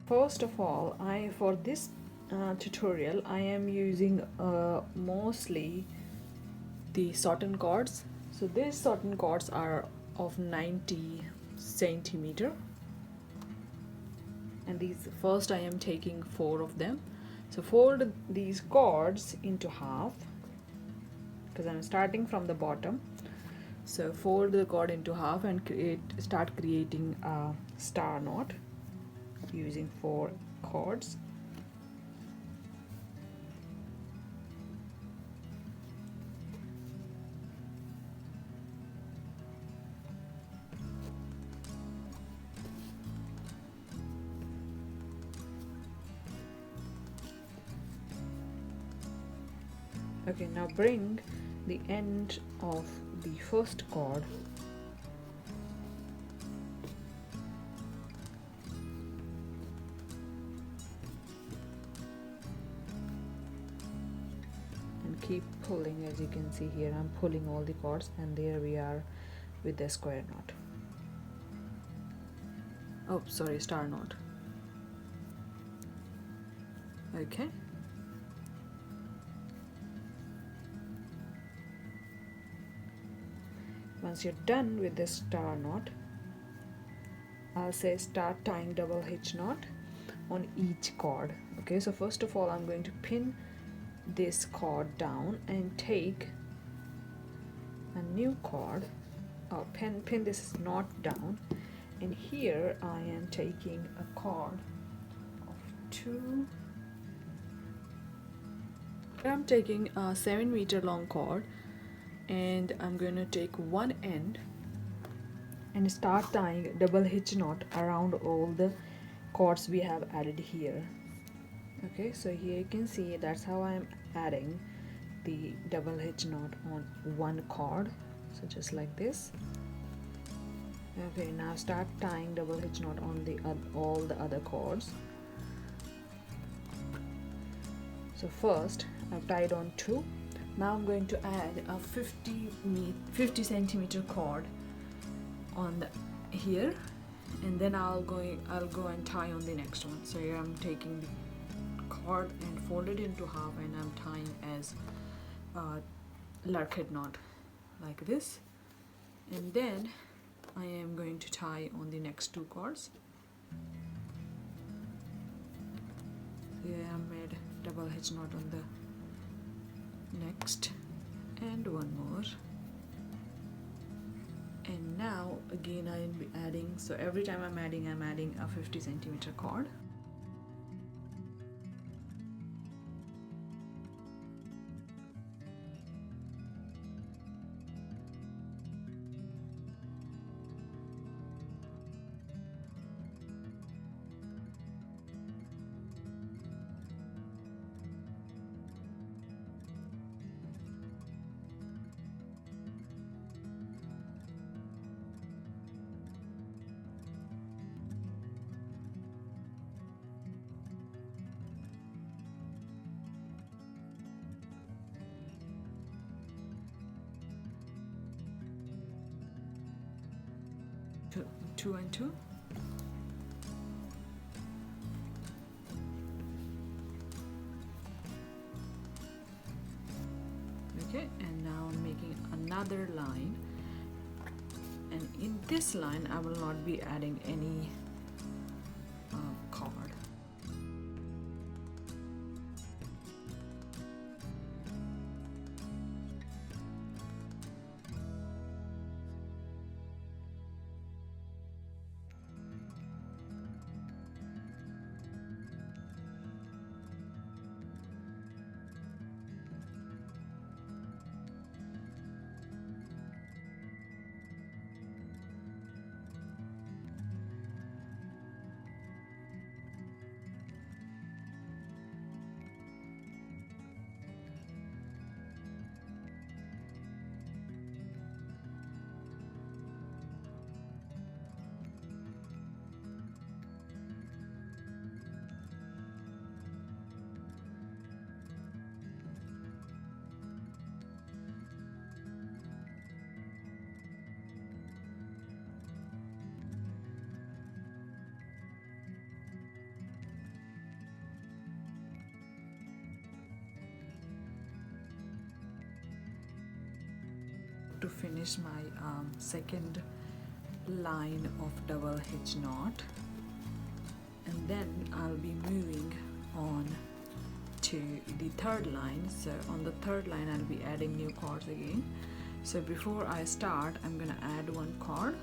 First of all, for this tutorial I am using mostly the satin cords. So these satin cords are of 90 centimeter, and these first I am taking 4 of them. So fold these cords into half because I'm starting from the bottom. So fold the cord into half and start creating a star knot using 4 cords. Okay, now bring the end of the first cord and keep pulling. As you can see here, I'm pulling all the cords, and there we are with the square knot. Oh, sorry, star knot. Okay. Once you're done with this star knot, I'll say start tying double hitch knot on each cord. Okay, so first of all I'm going to pin this cord down and take a new cord, pin this knot down, and here I am taking a cord of 2. I'm taking a 7-meter long cord, and I'm going to take one end and start tying double hitch knot around all the cords we have added here. Okay, so here you can see that's how I'm adding the double hitch knot on one cord. So just like this. Okay, now start tying double hitch knot on the all the other cords. So first I've tied on 2. Now I'm going to add a 50 centimeter cord on here, and then I'll go and tie on the next one. So here I'm taking the cord and fold it into half, and I'm tying as a larkhead knot like this, and then I am going to tie on the next 2 cords. Here I made double hitch knot on the next, and one more. And now again I will be adding, so every time I'm adding a 50 centimeter cord. Two and 2. Okay, and now I'm making another line, and in this line I will not be adding any cord. to finish my second line of double hitch knot, and then I'll be moving on to the third line. So on the third line I'll be adding new cords again. So before I start, I'm gonna add one cord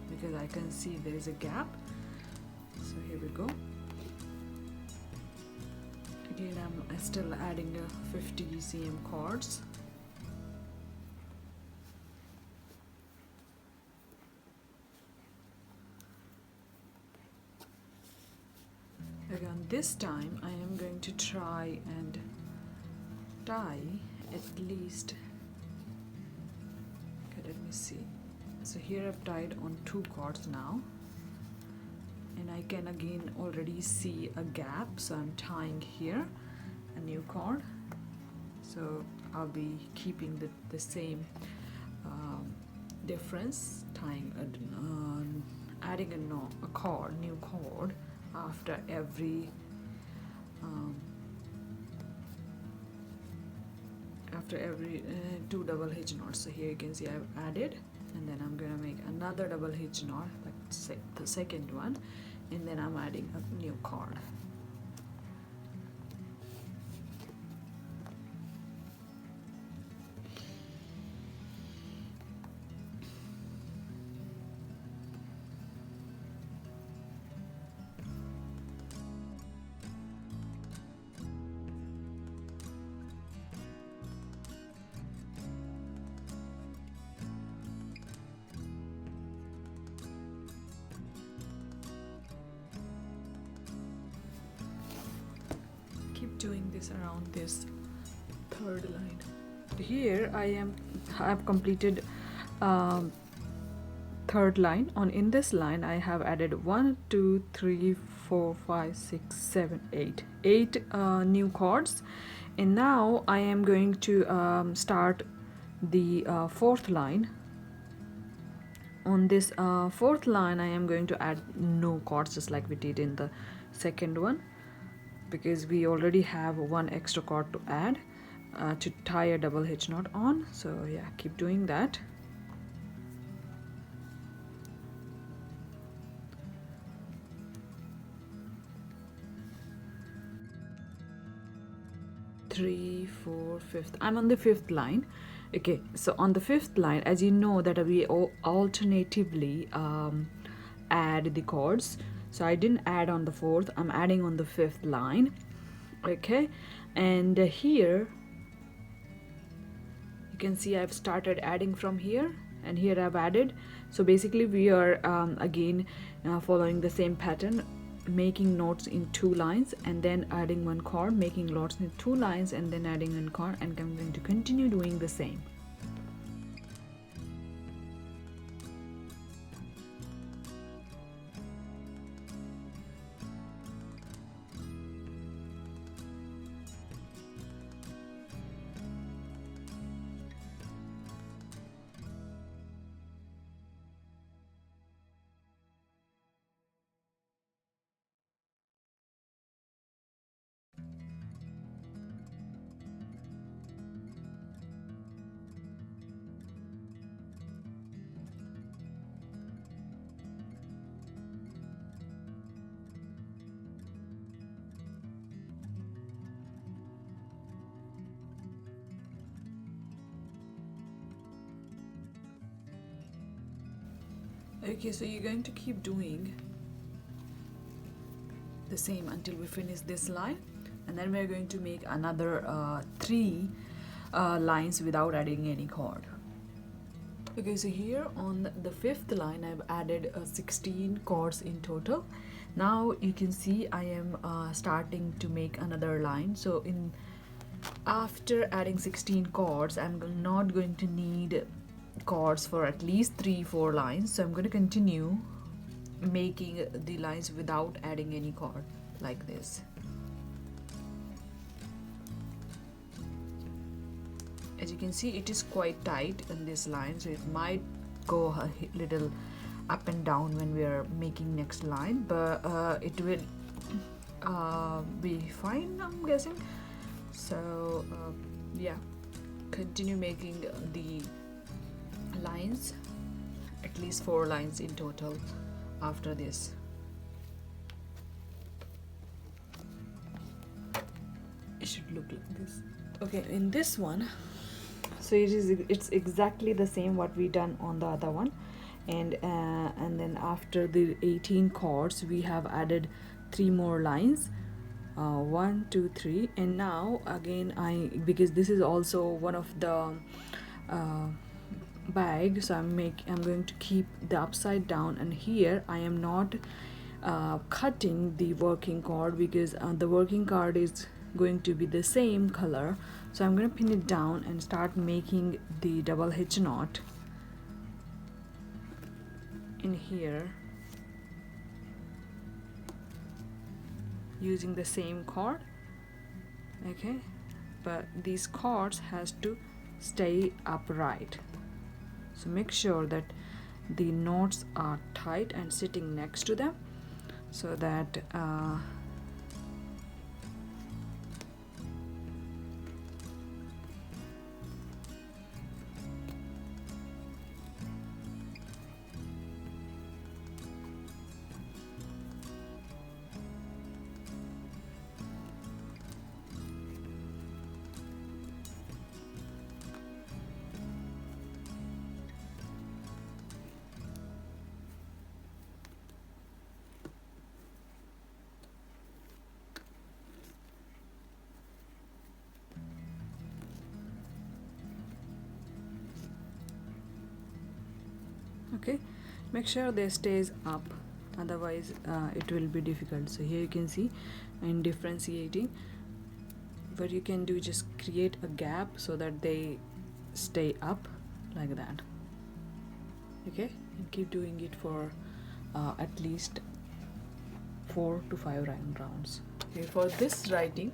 because I can see there is a gap. So here we go. Again, I'm still adding 50 cm cords. Again, this time I am going to try and tie at least, okay, let me see. So here I've tied on 2 cords now, and I can again already see a gap, so I'm tying here a new cord. So I'll be keeping the same difference, tying adding a cord, new cord after every two double hitch knots. So here you can see I've added, and then I'm gonna make another double hitch knot, like the second one, and then I'm adding a new cord. Doing this around this third line. Here I've completed third line. In this line I have added 1 2 3 4 5 6 7 8 new cords, and now I am going to start the fourth line. On this fourth line I am going to add no cords, just like we did in the second one, because we already have one extra cord to add to tie a double hitch knot on. So yeah, keep doing that. Three, four, fifth. I'm on the fifth line. Okay, so on the fifth line, as you know that we alternatively add the cords. So I didn't add on the fourth, I'm adding on the fifth line. Okay, and here you can see I've started adding from here, and here I've added. So basically we are again following the same pattern, making knots in 2 lines and then adding one cord, making knots in 2 lines and then adding one cord, and I'm going to continue doing the same. Okay, so you're going to keep doing the same until we finish this line, and then we're going to make another 3 lines without adding any cord. Okay, so here on the 5th line I've added 16 cords in total. Now you can see I am starting to make another line. So after adding 16 cords, I'm not going to need cords for at least 3-4 lines, so I'm going to continue making the lines without adding any cord like this. As you can see, it is quite tight in this line, so it might go a little up and down when we are making next line, but it will be fine, I'm guessing. So yeah, continue making the lines, at least 4 lines in total after this. It should look like this. Okay, in this one, so it's exactly the same what we done on the other one, and then after the 18 chords we have added 3 more lines, 1 2 3, and now again because this is also one of the bag, so I'm going to keep the upside down, and here I am not cutting the working cord because the working cord is going to be the same color, so I'm going to pin it down and start making the double hitch knot in here using the same cord. Okay, but these cords has to stay upright, so make sure that the knots are tight and sitting next to them, so that okay, make sure they stays up, otherwise it will be difficult. So here you can see I'm differentiating, what you can do, just create a gap so that they stay up like that. Okay, and keep doing it for at least 4 to 5 rounds. Okay, for this writing,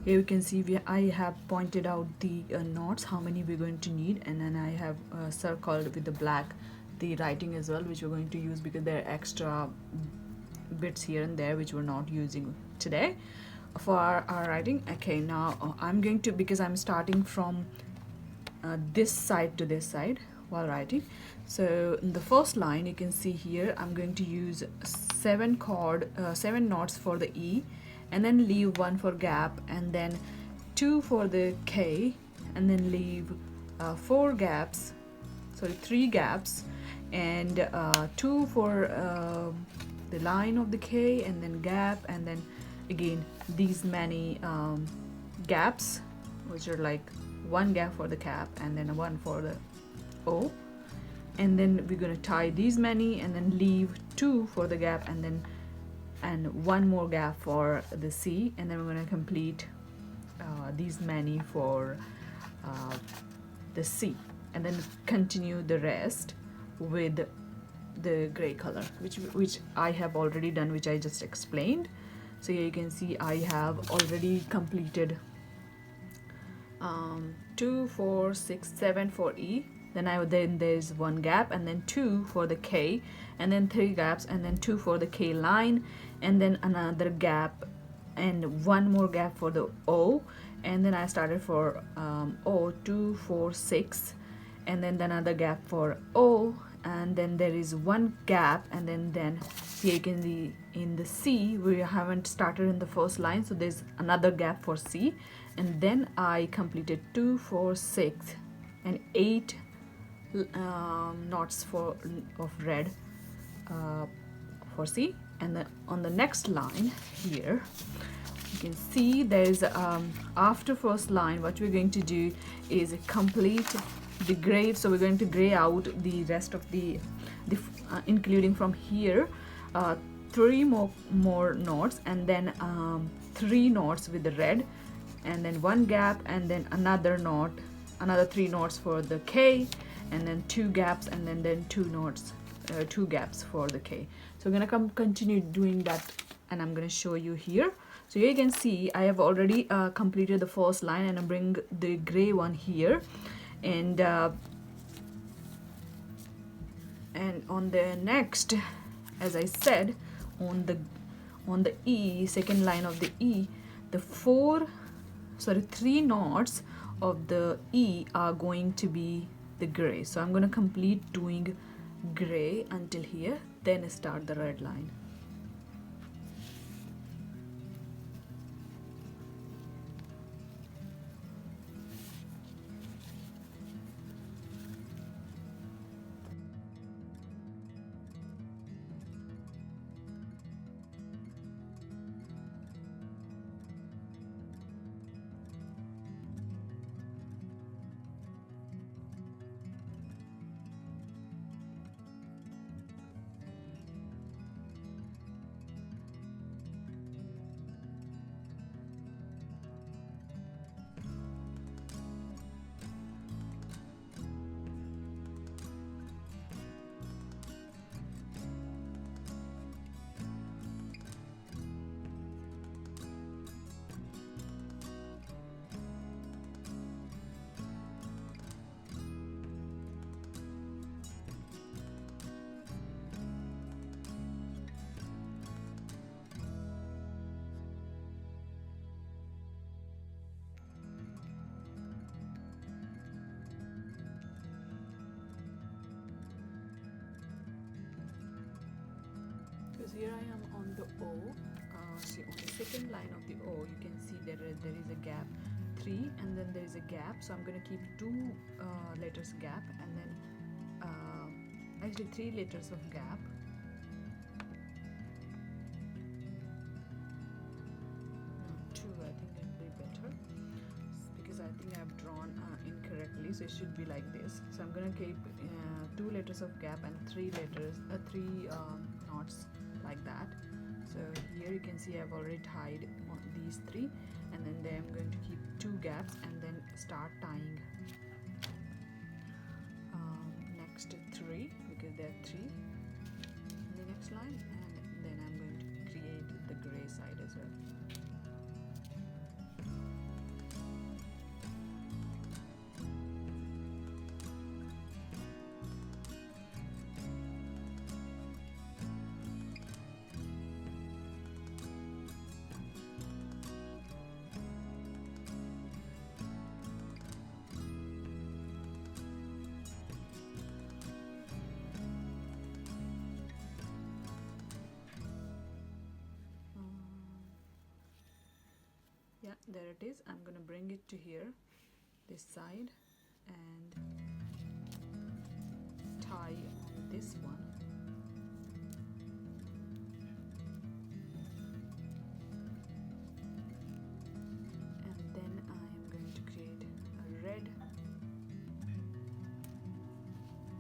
here you can see I have pointed out the knots, how many we're going to need, and then I have circled with the black the writing as well, which we're going to use because there are extra bits here and there which we're not using today for our writing. Okay, now I'm going to, because I'm starting from this side to this side while writing, so in the first line you can see here I'm going to use 7 knots for the E, and then leave 1 for gap, and then 2 for the K, and then leave 3 gaps, and 2 for the line of the K, and then gap, and then again these many gaps, which are like 1 gap for the cap and then 1 for the O, and then we're going to tie these many and then leave 2 for the gap, and then 1 more gap for the C, and then we're going to complete these many for the C, and then continue the rest with the gray color, which I have already done, which I just explained. So here you can see I have already completed 2 4 6 7 for E, then there's 1 gap, and then 2 for the K, and then 3 gaps, and then 2 for the K line, and then another gap, and 1 more gap for the O, and then I started for O 2 4 6, and then another gap for O, and then there is 1 gap, and then here you can see in the C we haven't started in the first line, so there's another gap for C, and then I completed 2 4 6 and 8 knots of red for C, and then on the next line here you can see there's after first line what we're going to do is complete the gray, so we're going to gray out the rest of the including from here 3 more knots, and then 3 knots with the red, and then 1 gap, and then another 3 knots for the K, and then 2 gaps, and then 2 knots, 2 gaps for the K. So we're gonna continue doing that, and I'm gonna show you here. So here you can see I have already completed the first line, and I bring the gray one here, and on the next, as I said, on the E, second line of the E, the 3 knots of the E are going to be the gray. So I'm going to complete doing gray until here, then start the red line. Because here I am on the O. See, on the second line of the O, you can see there is a gap, 3, and then there is a gap. So I'm going to keep 2 letters gap, and then actually 3 letters of gap. No, 2. I think it would be better because I think I've drawn incorrectly. So it should be like this. So I'm going to keep 2 letters of gap and 3 knots like that. So here you can see I've already tied on these 3, and then there I'm going to keep 2 gaps and then start tying next 3, because there are 3 in the next line, and then I'm going to create the gray side as well. Yeah, there it is. I'm gonna bring it to here, this side, and tie on this one. And then I am going to create a red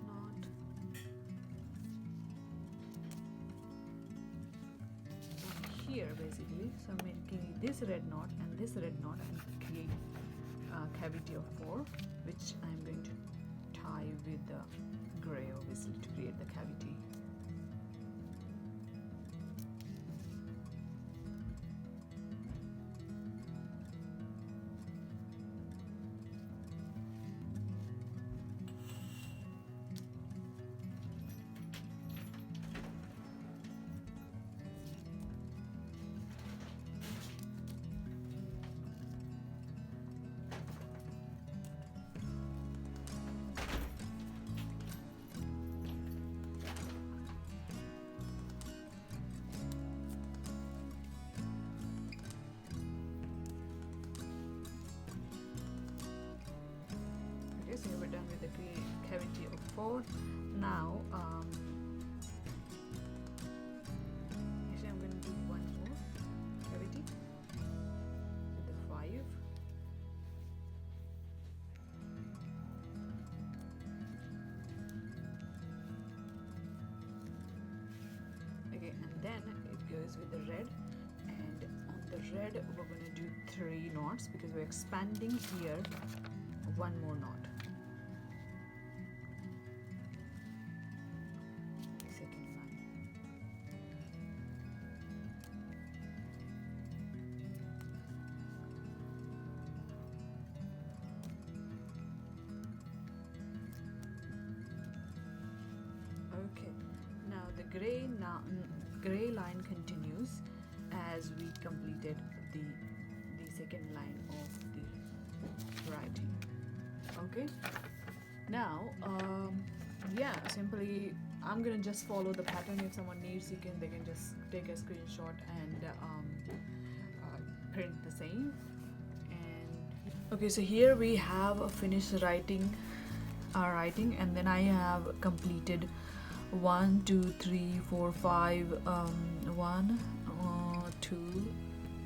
knot. Here basically, so I'm making this red knot and this red knot and create a cavity of 4, which I'm going to tie with the gray, obviously, to create the cavity. So we're done with the cavity of 4. Now actually I'm going to do one more cavity with the 5. Okay, and then it goes with the red, and on the red we're going to do 3 knots because we're expanding here 1 more knot. Okay, now the gray line continues as we completed the second line of the writing. Okay, Now, yeah, simply I'm gonna just follow the pattern. If someone needs, they can just take a screenshot and print the same. And okay, so here we have a finished writing, and then I have completed 1 2 3 4 5 1 2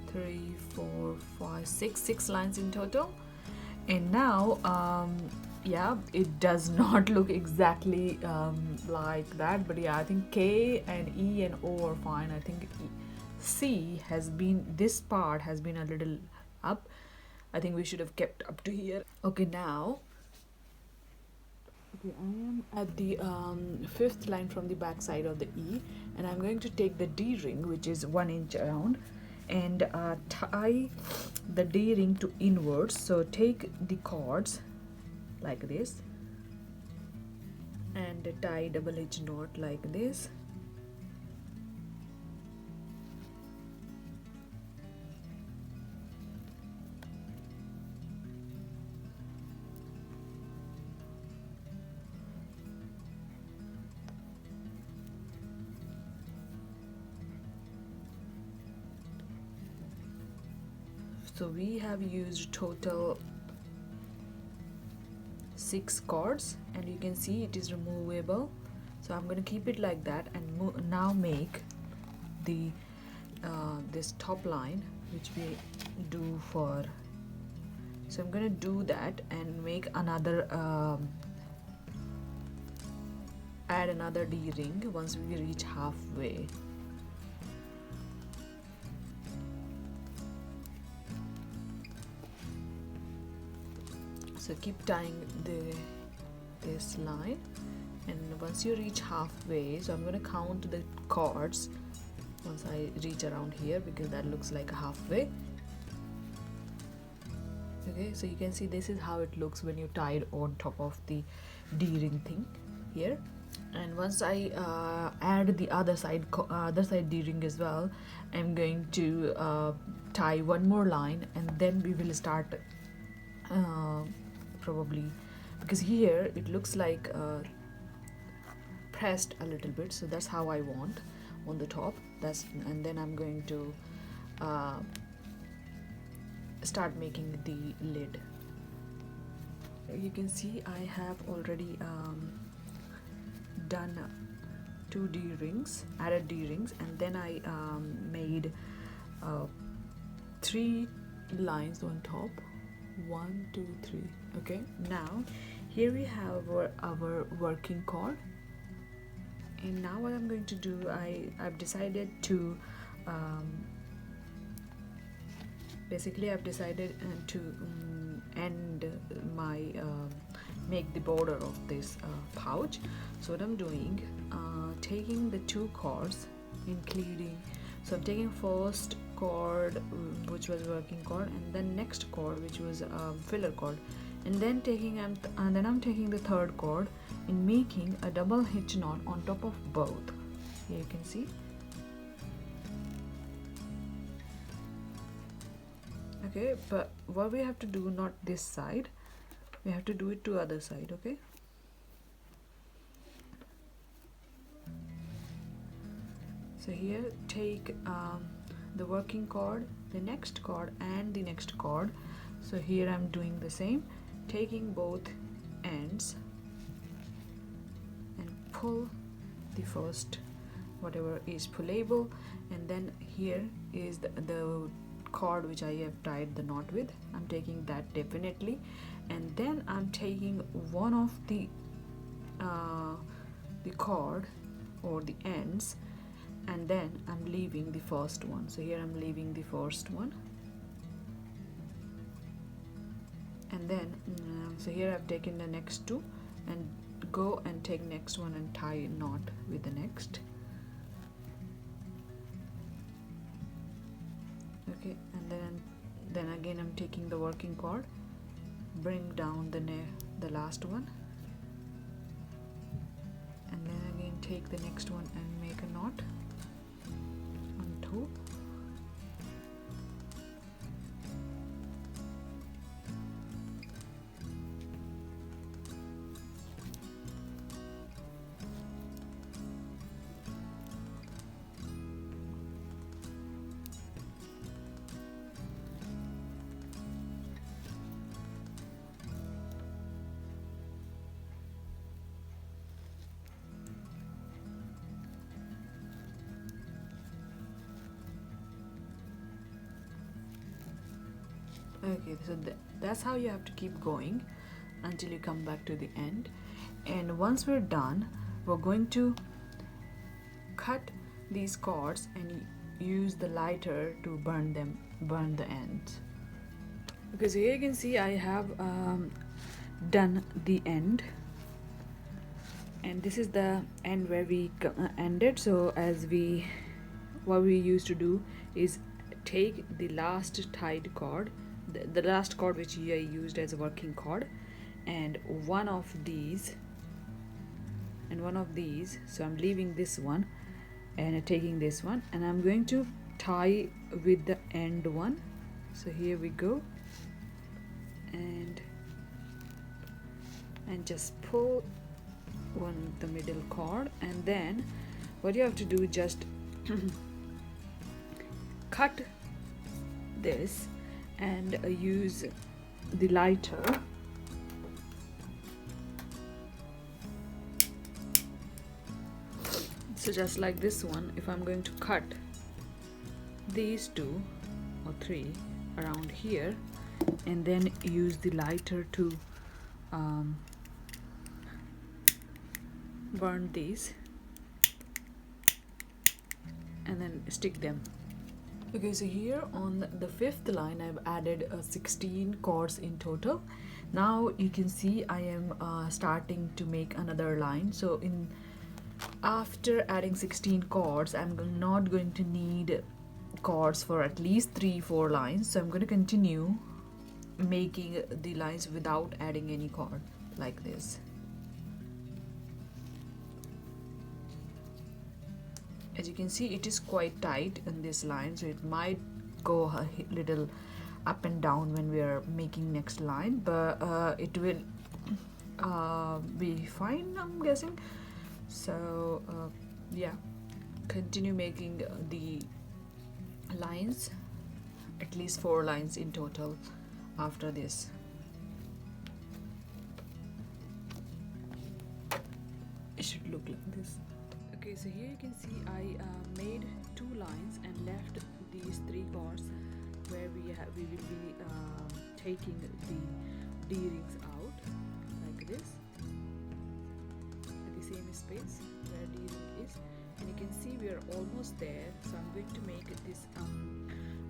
3 4 5 6 lines in total. And now yeah, it does not look exactly like that, but yeah, I think K and E and O are fine. I think C has been, this part has been a little up. I think we should have kept up to here. Okay, now okay, I am at the fifth line from the back side of the E, and I'm going to take the D ring, which is 1 inch around, and tie the D ring to inwards. So take the cords like this and tie double hitch knot like this. So we have used total 6 cords, and you can see it is removable. So I'm going to keep it like that, and now make the this top line, which we do for. So I'm going to do that and make another add another D ring once we reach halfway. So keep tying this line, and once you reach halfway, so I'm going to count the cords once I reach around here, because that looks like halfway. Okay, so you can see this is how it looks when you tie it on top of the D-ring thing here. And once I add the other side D-ring as well, I'm going to tie one more line, and then we will start probably, because here it looks like pressed a little bit, so that's how I want on the top. And then I'm going to start making the lid. You can see I have already done 2 D-rings, added D-rings, and then I made 3 lines on top. 1 2 3. Okay, now here we have our working cord, and now what I'm going to do, I've decided to basically I've decided to end my make the border of this pouch. So what I'm doing, taking the 2 cords, including, so I'm taking first cord, which was working cord, and then next cord, which was filler cord, and then I'm taking the third cord and making a double hitch knot on top of both. Here you can see. Okay, but what we have to do, not this side, we have to do it to other side. Okay, so here take the working cord, the next cord, and the next cord. So here I'm doing the same, taking both ends and pull the first whatever is pullable, and then here is the cord which I have tied the knot with. I'm taking that definitely, and then I'm taking one of the cord or the ends, and then I'm leaving the first one. So here I'm leaving the first one, and then so here I've taken the next 2 and go and take next one and tie a knot with the next. Okay, and then again I'm taking the working cord, bring down the last one, and then again take the next one and make a knot on 2. Okay, so that's how you have to keep going until you come back to the end. And once we're done, we're going to cut these cords and use the lighter to burn the ends. Okay, so here you can see I have done the end, and this is the end where we ended. So what we used to do is take the last tied cord, the last cord which I used as a working cord, and one of these, so I'm leaving this one and taking this one, and I'm going to tie with the end one. So here we go, and just pull the middle cord, and then what you have to do is just cut this and use the lighter so just like this one. If I'm going to cut these 2 or 3 around here and then use the lighter to burn these and then stick them. Okay, so here on the 5th line I've added 16 cords in total. Now you can see I am starting to make another line. So after adding 16 cords, I'm not going to need cords for at least 3-4 lines. So I'm going to continue making the lines without adding any cord like this. As you can see, it is quite tight in this line, so it might go a little up and down when we are making next line, but it will be fine, I'm guessing. So yeah, continue making the lines, at least 4 lines in total after this. It should look like this. Okay, so here you can see I made 2 lines and left these 3 cords where we will be taking the D-rings out like this at the same space where D-ring is, and you can see we are almost there. So I'm going to make this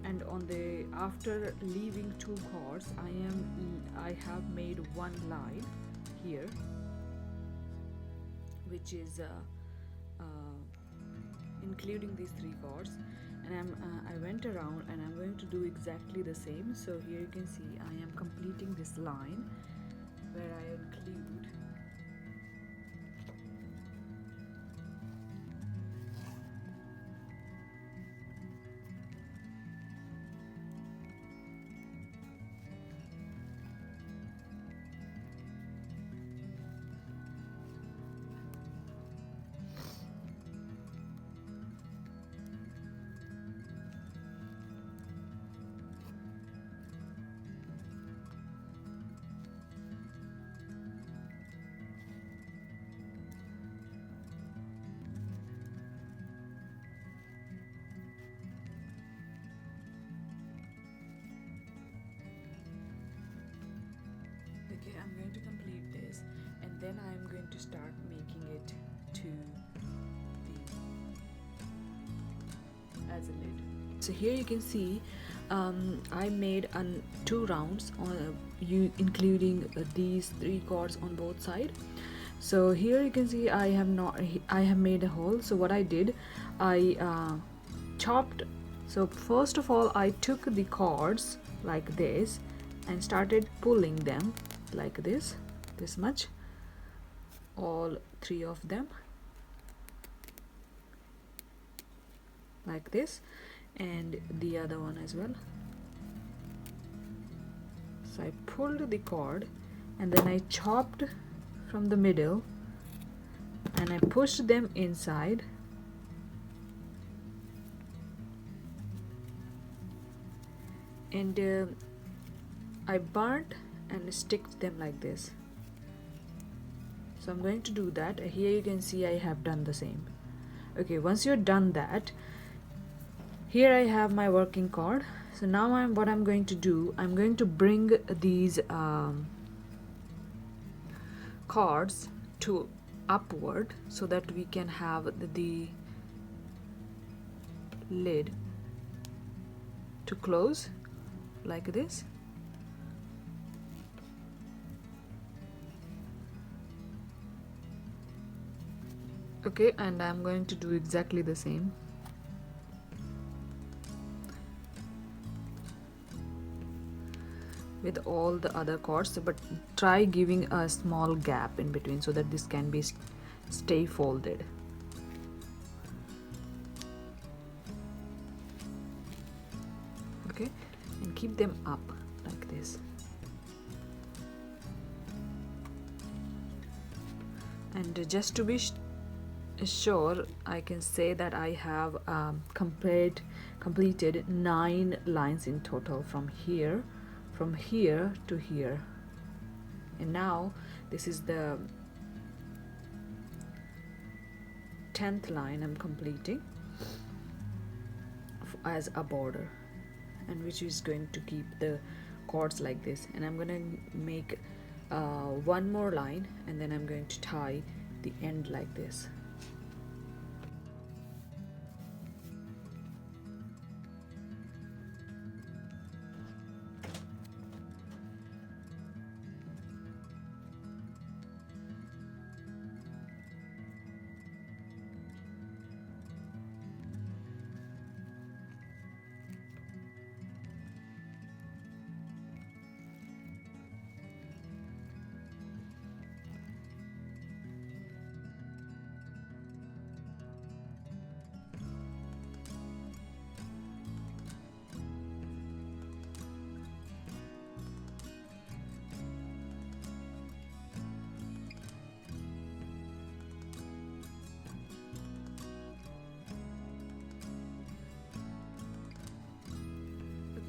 and on the after leaving 2 cords I have made 1 line here which is including these 3 cords, and I went around and I'm going to do exactly the same. So here you can see I am completing this line where I include I'm going to complete this, and then I'm going to start making it to the as a lid. So here you can see I made 2 rounds on including these 3 cords on both sides. So here you can see I have made a hole. So what I did, I chopped. So first of all I took the cords like this and started pulling them like this much, all 3 of them like this, and the other one as well. So I pulled the cord and then I chopped from the middle and I pushed them inside, and I burnt and sticked them like this. So I'm going to do that. Here you can see I have done the same. Okay, once you're done that, here I have my working cord. So now what I'm going to do, I'm going to bring these cords to upward so that we can have the lid to close like this. Okay, and I'm going to do exactly the same. With all the other cords, but try giving a small gap in between so that this can be stay folded. Okay, and keep them up like this. And just to be sure, I can say that I have completed 9 lines in total from here to here, and now this is the 10th line I'm completing as a border, and which is going to keep the cords like this. And I'm gonna make one more line, and then I'm going to tie the end like this.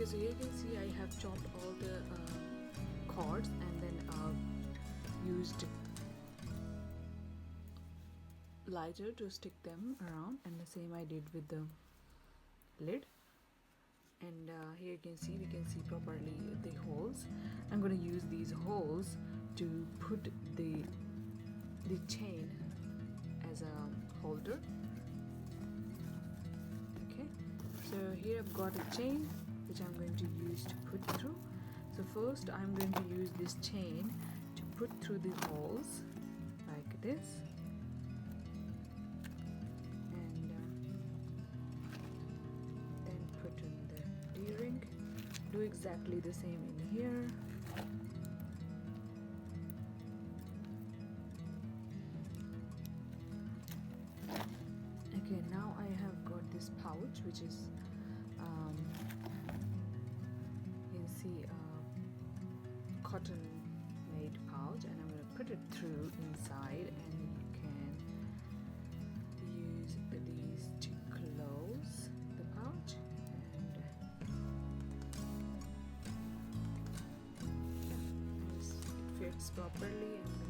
Okay, so here you can see I have chopped all the cords and then used lighter to stick them around, and the same I did with the lid. And here you can see, we can see properly the holes. I'm going to use these holes to put the chain as a holder. Okay, so here I've got a chain which I'm going to use to put through. So first I'm going to use this chain to put through the holes like this, and then put in the D-ring. Do exactly the same in here. Okay, now I have got this pouch, which is you can see a cotton made pouch, and I'm going to put it through inside, and you can use these to close the pouch, and it fits properly. And